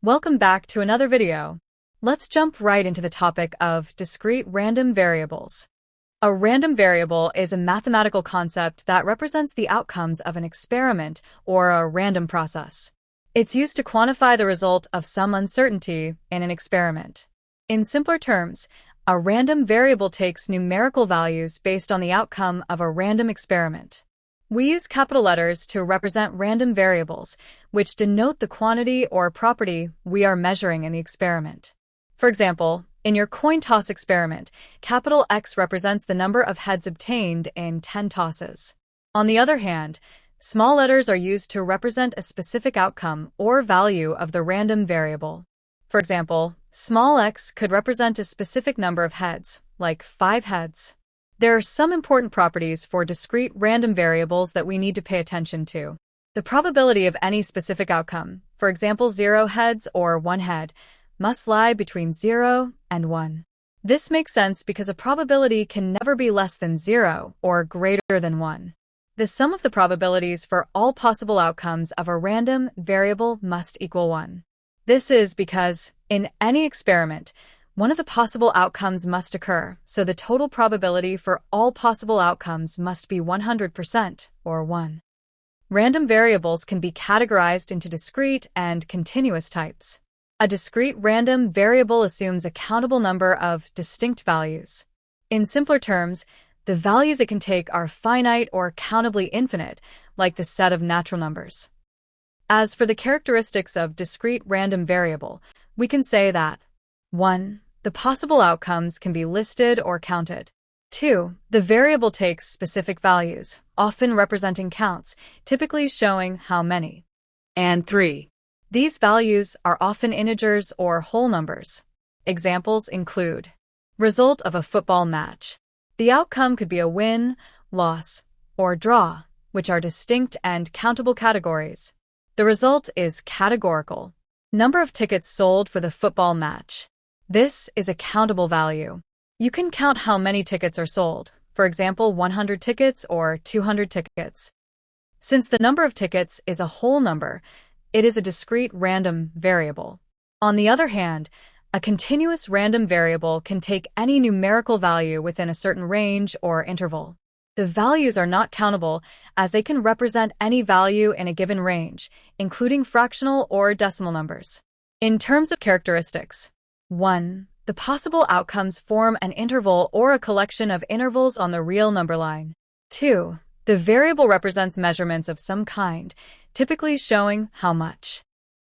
Welcome back to another video. Let's jump right into the topic of discrete random variables. A random variable is a mathematical concept that represents the outcomes of an experiment or a random process. It's used to quantify the result of some uncertainty in an experiment. In simpler terms, a random variable takes numerical values based on the outcome of a random experiment. We use capital letters to represent random variables, which denote the quantity or property we are measuring in the experiment. For example, in your coin toss experiment, capital X represents the number of heads obtained in 10 tosses. On the other hand, small letters are used to represent a specific outcome or value of the random variable. For example, small x could represent a specific number of heads, like 5 heads. There are some important properties for discrete random variables that we need to pay attention to. The probability of any specific outcome, for example 0 heads or 1 head, must lie between 0 and 1. This makes sense because a probability can never be less than 0 or greater than 1. The sum of the probabilities for all possible outcomes of a random variable must equal 1. This is because, in any experiment, one of the possible outcomes must occur, so the total probability for all possible outcomes must be 100%, or 1. Random variables can be categorized into discrete and continuous types. A discrete random variable assumes a countable number of distinct values. In simpler terms, the values it can take are finite or countably infinite, like the set of natural numbers. As for the characteristics of discrete random variable, we can say that 1. The possible outcomes can be listed or counted. 2. The variable takes specific values, often representing counts, typically showing how many. And 3. These values are often integers or whole numbers. Examples include result of a football match. The outcome could be a win, loss, or draw, which are distinct and countable categories. The result is categorical. Number of tickets sold for the football match. This is a countable value. You can count how many tickets are sold, for example 100 tickets or 200 tickets. Since the number of tickets is a whole number, it is a discrete random variable. On the other hand, a continuous random variable can take any numerical value within a certain range or interval. The values are not countable as they can represent any value in a given range, including fractional or decimal numbers. In terms of characteristics, 1. The possible outcomes form an interval or a collection of intervals on the real number line. 2. The variable represents measurements of some kind, typically showing how much.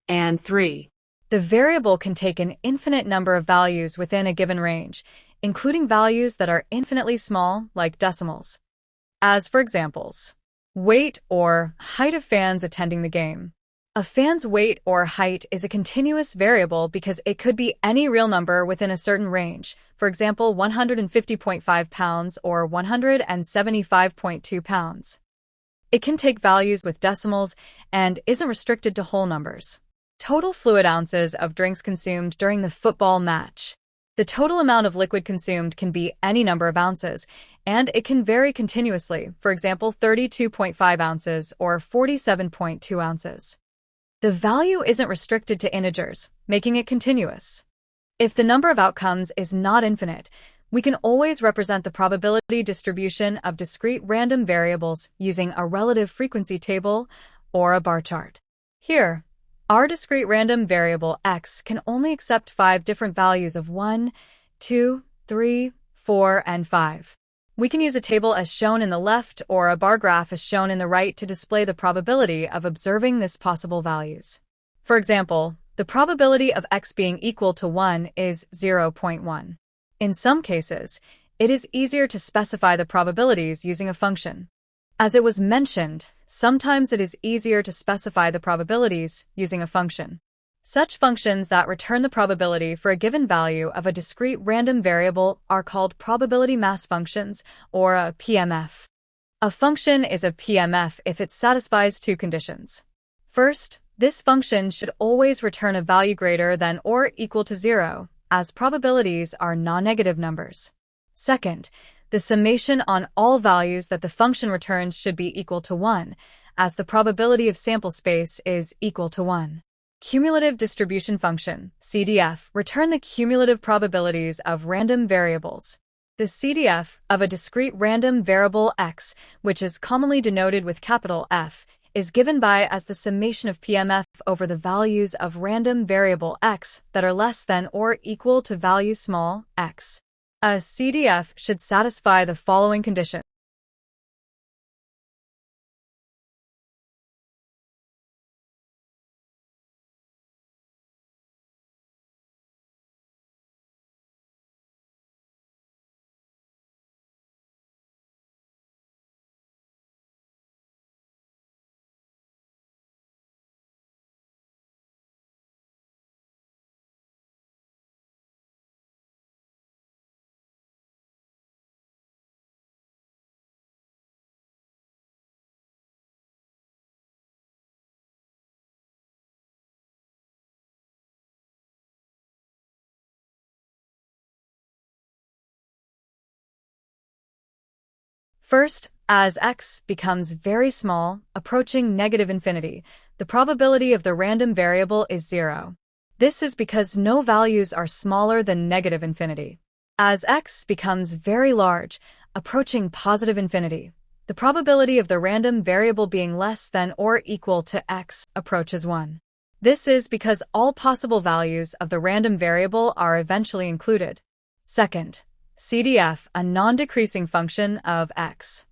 And 3. The variable can take an infinite number of values within a given range, including values that are infinitely small, like decimals. As for examples, weight or height of fans attending the game. A fan's weight or height is a continuous variable because it could be any real number within a certain range, for example 150.5 pounds or 175.2 pounds. It can take values with decimals and isn't restricted to whole numbers. Total fluid ounces of drinks consumed during the football match. The total amount of liquid consumed can be any number of ounces, and it can vary continuously, for example 32.5 ounces or 47.2 ounces. The value isn't restricted to integers, making it continuous. If the number of outcomes is not infinite, we can always represent the probability distribution of discrete random variables using a relative frequency table or a bar chart. Here, our discrete random variable x can only accept 5 different values of 1, 2, 3, 4, and 5. We can use a table as shown in the left or a bar graph as shown in the right to display the probability of observing these possible values. For example, the probability of x being equal to 1 is 0.1. In some cases, it is easier to specify the probabilities using a function. As it was mentioned, sometimes it is easier to specify the probabilities using a function. Such functions that return the probability for a given value of a discrete random variable are called probability mass functions, or a PMF. A function is a PMF if it satisfies 2 conditions. First, this function should always return a value greater than or equal to 0, as probabilities are non-negative numbers. Second, the summation on all values that the function returns should be equal to 1, as the probability of sample space is equal to 1. Cumulative distribution function, CDF, return the cumulative probabilities of random variables. The CDF of a discrete random variable x, which is commonly denoted with capital F, is given by as the summation of PMF over the values of random variable x that are less than or equal to value small x. A CDF should satisfy the following conditions. First, as x becomes very small, approaching negative infinity, the probability of the random variable is 0. This is because no values are smaller than negative infinity. As x becomes very large, approaching positive infinity, the probability of the random variable being less than or equal to x approaches 1. This is because all possible values of the random variable are eventually included. Second, CDF, a non-decreasing function of x.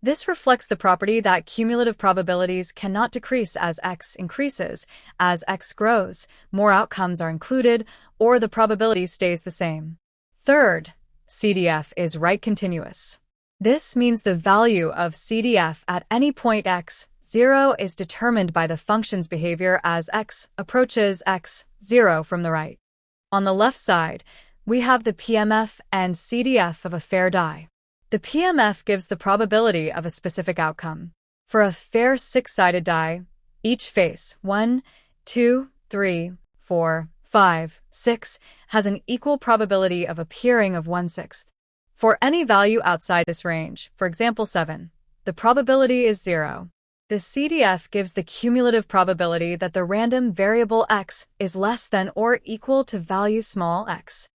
This reflects the property that cumulative probabilities cannot decrease as x increases. As x grows, more outcomes are included, or the probability stays the same. Third, CDF is right continuous. This means the value of CDF at any point x, 0, is determined by the function's behavior as x approaches x, 0 from the right. On the left side, we have the PMF and CDF of a fair die. The PMF gives the probability of a specific outcome. For a fair six-sided die, each face 1, 2, 3, 4, 5, 6 has an equal probability of appearing of 1/6. For any value outside this range, for example 7, the probability is 0. The CDF gives the cumulative probability that the random variable x is less than or equal to value small x.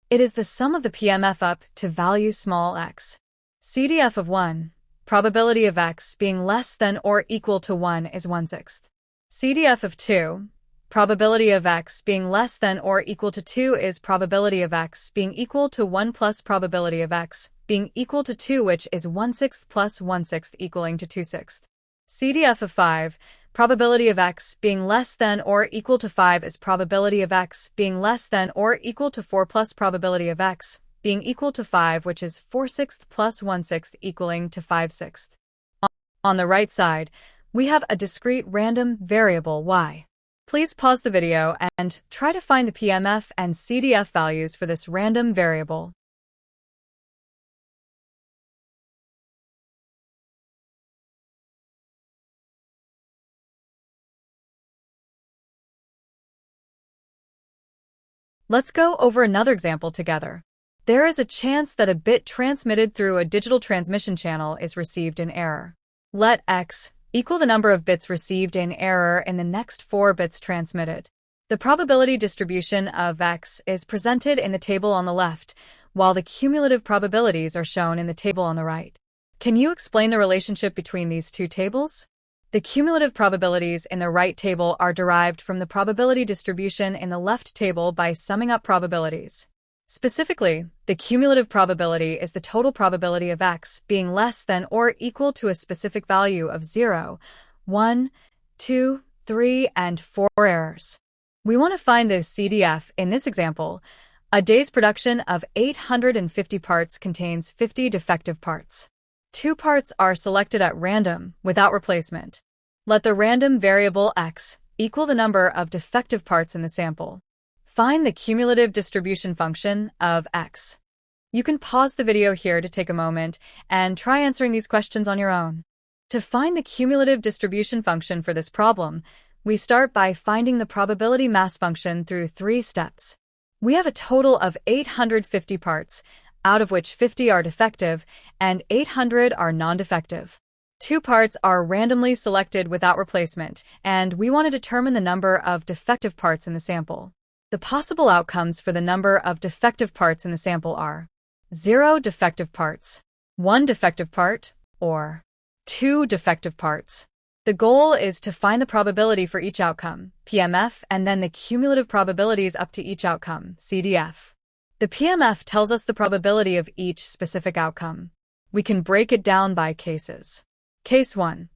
It is the sum of the PMF up to value small x. CDF of 1, probability of x being less than or equal to 1 is 1/6. CDF of 2, probability of x being less than or equal to 2 is probability of x being equal to 1 plus probability of x being equal to 2, which is 1/6 plus 1/6 equaling to 2/6. CDF of 5, probability of x being less than or equal to 5 is probability of x being less than or equal to 4 plus probability of x being equal to 5, which is 4/6 plus 1/6 equaling to 5/6. On the right side, we have a discrete random variable y. Please pause the video and try to find the PMF and CDF values for this random variable. Let's go over another example together. There is a chance that a bit transmitted through a digital transmission channel is received in error. Let x equal the number of bits received in error in the next 4 bits transmitted. The probability distribution of x is presented in the table on the left, while the cumulative probabilities are shown in the table on the right. Can you explain the relationship between these two tables? The cumulative probabilities in the right table are derived from the probability distribution in the left table by summing up probabilities. Specifically, the cumulative probability is the total probability of x being less than or equal to a specific value of 0, 1, 2, 3, and 4 errors. We want to find the CDF in this example. A day's production of 850 parts contains 50 defective parts. 2 parts are selected at random, without replacement. Let the random variable x equal the number of defective parts in the sample. Find the cumulative distribution function of x. You can pause the video here to take a moment and try answering these questions on your own. To find the cumulative distribution function for this problem, we start by finding the probability mass function through 3 steps. We have a total of 850 parts, out of which 50 are defective and 800 are non-defective. Two parts are randomly selected without replacement, and we want to determine the number of defective parts in the sample. The possible outcomes for the number of defective parts in the sample are 0 defective parts, 1 defective part, or 2 defective parts. The goal is to find the probability for each outcome, PMF, and then the cumulative probabilities up to each outcome, CDF. The PMF tells us the probability of each specific outcome. We can break it down by cases. Case 1.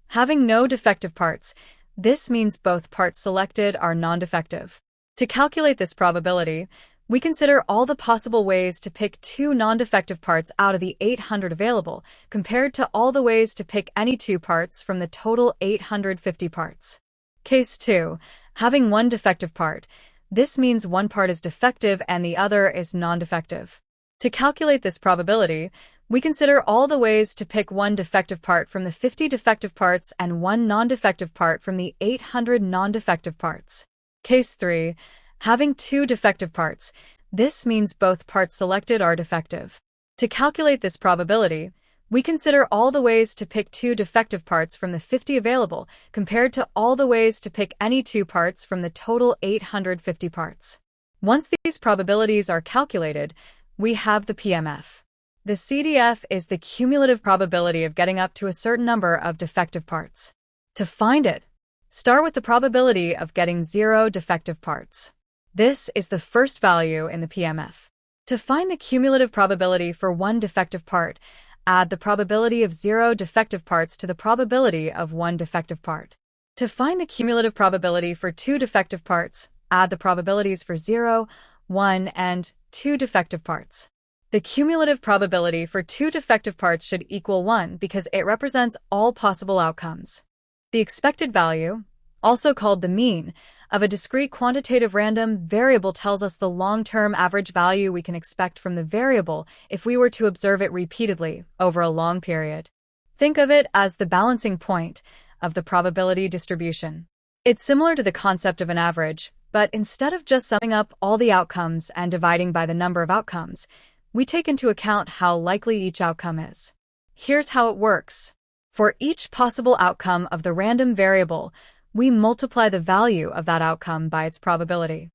Having no defective parts. This means both parts selected are non-defective. To calculate this probability, we consider all the possible ways to pick 2 non-defective parts out of the 800 available, compared to all the ways to pick any 2 parts from the total 850 parts. Case 2. Having 1 defective part. This means one part is defective and the other is non-defective. To calculate this probability, we consider all the ways to pick 1 defective part from the 50 defective parts and 1 non-defective part from the 800 non-defective parts. Case 3. Having 2 defective parts. This means both parts selected are defective. To calculate this probability, we consider all the ways to pick 2 defective parts from the 50 available, compared to all the ways to pick any 2 parts from the total 850 parts. Once these probabilities are calculated, we have the PMF. The CDF is the cumulative probability of getting up to a certain number of defective parts. To find it, start with the probability of getting 0 defective parts. This is the first value in the PMF. To find the cumulative probability for 1 defective part, add the probability of 0 defective parts to the probability of 1 defective part. To find the cumulative probability for 2 defective parts, add the probabilities for 0, 1, and 2 defective parts. The cumulative probability for 2 defective parts should equal 1 because it represents all possible outcomes. The expected value, also called the mean, of a discrete quantitative random variable tells us the long-term average value we can expect from the variable if we were to observe it repeatedly over a long period. Think of it as the balancing point of the probability distribution. It's similar to the concept of an average, but instead of just summing up all the outcomes and dividing by the number of outcomes, we take into account how likely each outcome is. Here's how it works. For each possible outcome of the random variable, we multiply the value of that outcome by its probability.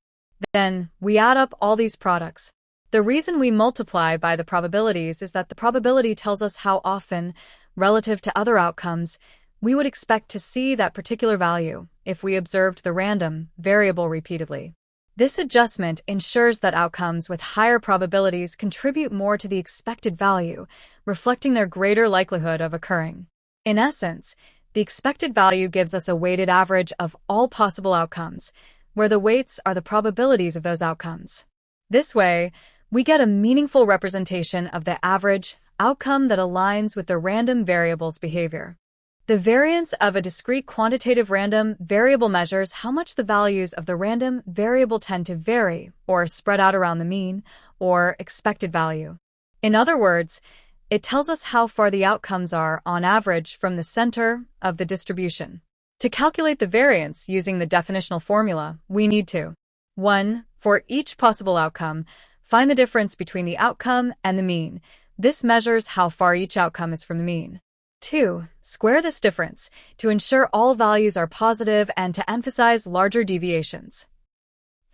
Then, we add up all these products. The reason we multiply by the probabilities is that the probability tells us how often, relative to other outcomes, we would expect to see that particular value if we observed the random variable repeatedly. This adjustment ensures that outcomes with higher probabilities contribute more to the expected value, reflecting their greater likelihood of occurring. In essence, the expected value gives us a weighted average of all possible outcomes, where the weights are the probabilities of those outcomes. This way, we get a meaningful representation of the average outcome that aligns with the random variable's behavior. The variance of a discrete quantitative random variable measures how much the values of the random variable tend to vary or spread out around the mean or expected value. In other words, it tells us how far the outcomes are on average from the center of the distribution. To calculate the variance using the definitional formula, we need to 1. For each possible outcome, find the difference between the outcome and the mean. This measures how far each outcome is from the mean. 2. Square this difference to ensure all values are positive and to emphasize larger deviations.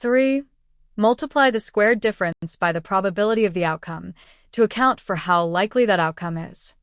3. Multiply the squared difference by the probability of the outcome to account for how likely that outcome is.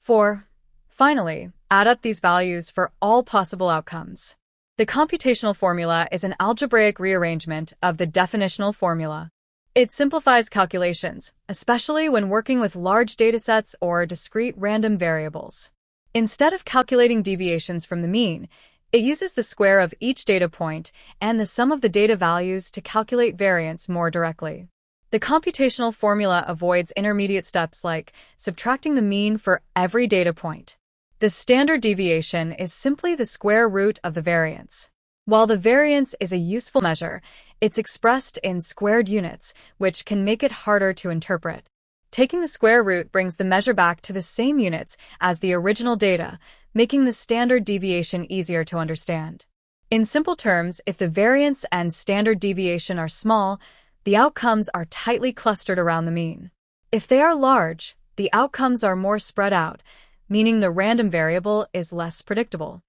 4. Finally, add up these values for all possible outcomes. The computational formula is an algebraic rearrangement of the definitional formula. It simplifies calculations, especially when working with large datasets or discrete random variables. Instead of calculating deviations from the mean, it uses the square of each data point and the sum of the data values to calculate variance more directly. The computational formula avoids intermediate steps like subtracting the mean for every data point. The standard deviation is simply the square root of the variance. While the variance is a useful measure, it's expressed in squared units, which can make it harder to interpret. Taking the square root brings the measure back to the same units as the original data, making the standard deviation easier to understand. In simple terms, if the variance and standard deviation are small, the outcomes are tightly clustered around the mean. If they are large, the outcomes are more spread out, meaning the random variable is less predictable.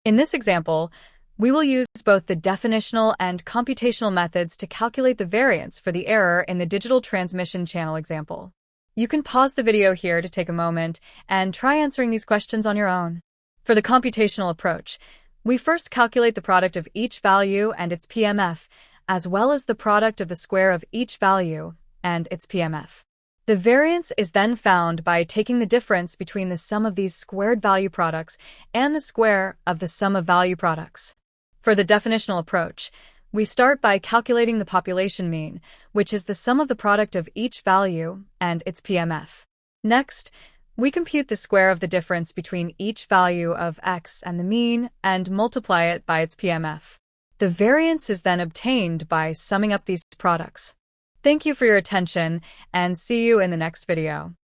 In this example, we will use both the definitional and computational methods to calculate the variance for the error in the digital transmission channel example. You can pause the video here to take a moment and try answering these questions on your own. For the computational approach, we first calculate the product of each value and its PMF, as well as the product of the square of each value and its PMF. The variance is then found by taking the difference between the sum of these squared value products and the square of the sum of value products. For the definitional approach, we start by calculating the population mean, which is the sum of the product of each value and its PMF. Next, we compute the square of the difference between each value of x and the mean and multiply it by its PMF. The variance is then obtained by summing up these products. Thank you for your attention, and see you in the next video.